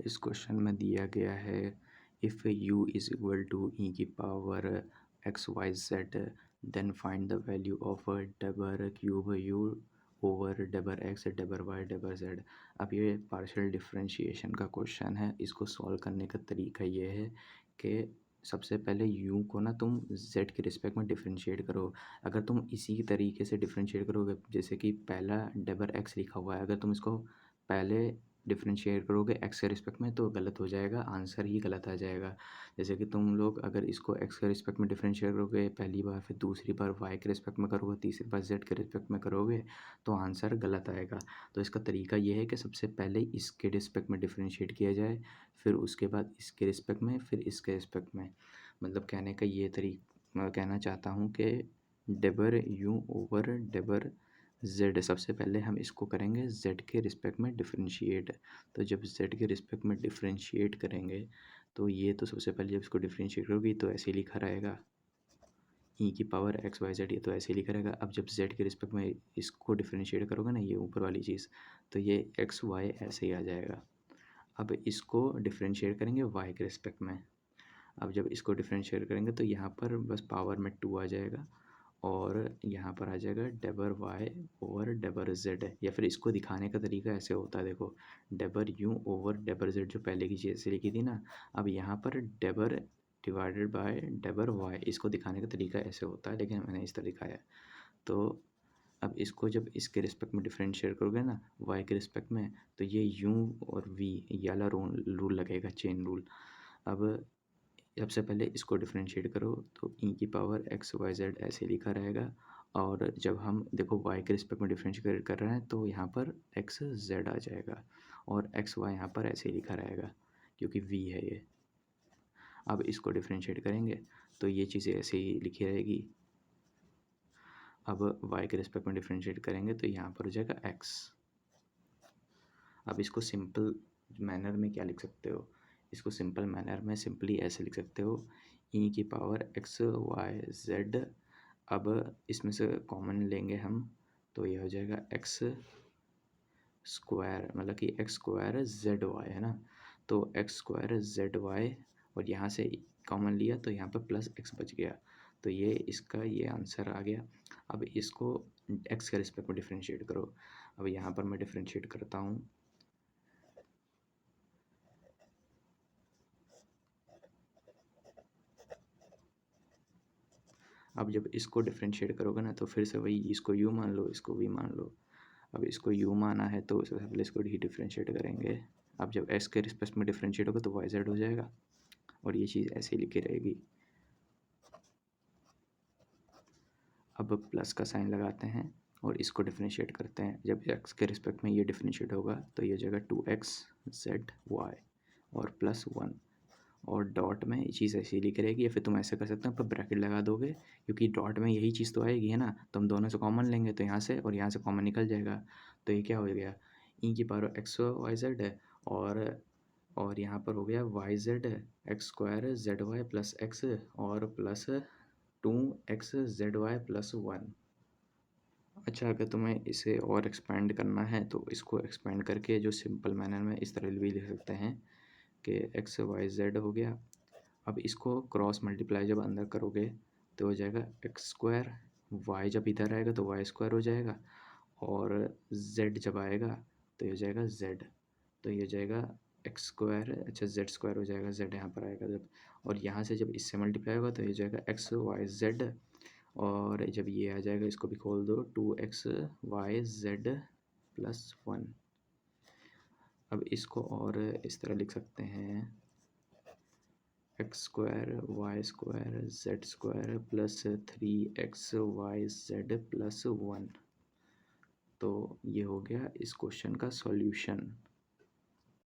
इस क्वेश्चन में दिया गया है if u is equal to e की power x y z then find the value of डबर क्यूब u ओवर डबर एक्स डबर वाई डबर जेड। अब ये पार्शियल डिफरेंशिएशन का क्वेश्चन है। इसको सॉल्व करने का तरीका ये है कि सबसे पहले u को ना तुम z के रिस्पेक्ट में डिफरेंशिएट करो। अगर तुम इसी तरीके से डिफरेंशिएट करोगे, जैसे कि पहला डबर x लिखा हुआ है, अगर तुम इसको पहले डिफरेंशिएट करोगे एक्स के रिस्पेक्ट में तो गलत हो जाएगा, आंसर ही गलत आ जाएगा। जैसे कि तुम लोग अगर इसको एक्स के रिस्पेक्ट में डिफरेंशिएट करोगे पहली बार, फिर दूसरी बार वाई के रिस्पेक्ट में करोगे, तीसरी बार जेड के रिस्पेक्ट में करोगे तो आंसर गलत आएगा। तो इसका तरीका ये है कि सबसे पहले इसके रिस्पेक्ट में डिफरेंशिएट किया जाए, फिर उसके बाद इसके रिस्पेक्ट में, फिर इसके रिस्पेक्ट में। मतलब कहने का ये मैं कहना चाहता हूँ कि डबर यू ओवर डबर जेड, सबसे पहले हम इसको करेंगे जेड के रिस्पेक्ट में डिफरेंशिएट। तो जब जेड के रिस्पेक्ट में डिफरेंशिएट करेंगे तो ये तो सबसे पहले जब इसको डिफरेंशिएट करोगे तो ऐसे लिखा रहेगा ई की पावर एक्स वाई जेड, ये तो ऐसे लिखा रहेगा। अब जब जेड के रिस्पेक्ट में इसको डिफरेंशिएट करोगे ना, ये ऊपर वाली चीज़, तो ये एक्स वाई ऐसे ही आ जाएगा। अब इसको डिफरेंशिएट करेंगे वाई के रिस्पेक्ट में। अब जब इसको डिफरेंशिएट करेंगे तो यहाँ पर बस पावर में 2 आ जाएगा और यहाँ पर आ जाएगा डबर वाई ओवर डबर जेड। या फिर इसको दिखाने का तरीका ऐसे होता है, देखो डबर यू ओवर डबर जेड जो पहले की चीज़ से लिखी थी ना, अब यहाँ पर डबर डिवाइडेड बाय डबर वाई, इसको दिखाने का तरीका ऐसे होता है, लेकिन मैंने इस तरह दिखाया है। तो अब इसको जब इसके रिस्पेक्ट में डिफरेंशिएट करोगे ना वाई के रिस्पेक्ट में, तो ये यू और वी ये वाला रूल लगेगा, चेन रूल। अब सबसे पहले इसको डिफरेंशिएट करो तो ई की पावर एक्स वाई जेड ऐसे लिखा रहेगा, और जब हम देखो वाई के रिस्पेक्ट में डिफरेंशिएट कर रहे हैं तो यहाँ पर एक्स जेड आ जाएगा, और एक्स वाई यहाँ पर ऐसे ही लिखा रहेगा क्योंकि वी है ये। अब इसको डिफरेंशिएट करेंगे तो ये चीज़ें ऐसे ही लिखी रहेगी। अब वाई के रिस्पेक्ट में डिफरेंशिएट करेंगे तो यहाँ पर हो जाएगा एक्स। अब इसको सिंपल मैनर में क्या लिख सकते हो, इसको सिंपल मैनर में सिंपली ऐसे लिख सकते हो ई की पावर एक्स वाई जेड। अब इसमें से कॉमन लेंगे हम तो ये हो जाएगा एक्स स्क्वायर, मतलब कि एक्स स्क्वायर जेड वाई है ना, तो एक्स स्क्वायर जेड वाई, और यहाँ से कॉमन लिया तो यहाँ पर प्लस एक्स बच गया, तो ये इसका ये आंसर आ गया। अब इसको एक्स के रिस्पेक्ट में डिफरेंशिएट करो। अब यहाँ पर मैं डिफरेंशिएट करता हूँ। अब जब इसको डिफरेंशिएट करोगे ना तो फिर से वही, इसको यू मान लो, इसको वी मान लो। अब इसको यू माना है तो सबसे पहले इसको डी डिफरेंशिएट करेंगे। अब जब एस के रिस्पेक्ट में डिफरेंशिएट होगा तो वाई जेड हो जाएगा, और ये चीज़ ऐसे ही लिखी रहेगी। अब प्लस का साइन लगाते हैं और इसको डिफरेंशिएट करते हैं। जब एक्स के रिस्पेक्ट में ये डिफरेंशिएट होगा तो ये हो जाएगा 2x जेड वाई और प्लस 1, और डॉट में ये चीज़ ऐसी लिखी रहेगी। या फिर तुम ऐसे कर सकते हो, पर ब्रैकेट लगा दोगे क्योंकि डॉट में यही चीज़ तो आएगी है ना, तो हम दोनों से कॉमन लेंगे तो यहाँ से और यहाँ से कॉमन निकल जाएगा। तो ये क्या हो गया, ई की पावर एक्स वाई जेड है, और यहाँ पर हो गया y z x square z y plus x, और plus 2x z y plus 1। अच्छा, अगर तुम्हें इसे और एक्सपेंड करना है तो इसको एक्सपेंड करके जो सिंपल मैनर में इस तरह भी लिख सकते हैं कि एक्स वाई जेड हो गया। अब इसको क्रॉस मल्टीप्लाई जब अंदर करोगे तो हो जाएगा एक्स स्क्वायर, वाई जब इधर आएगा तो वाई स्क्वायर हो जाएगा, और जेड जब आएगा तो ये हो जाएगा जेड, तो ये हो जाएगा एक्स स्क्वायर, अच्छा जेड स्क्वायर हो जाएगा, जेड यहाँ पर आएगा जब, और यहाँ से जब इससे मल्टीप्लाई होगा तो ये हो जाएगा एक्स वाई जेड, और जब ये आ जाएगा इसको भी खोल दो 2x वाई जेड प्लस 1। अब इसको और इस तरह लिख सकते हैं X square Y square Z square plus 3x Y Z plus 1। तो ये हो गया इस क्वेश्चन का सॉल्यूशन।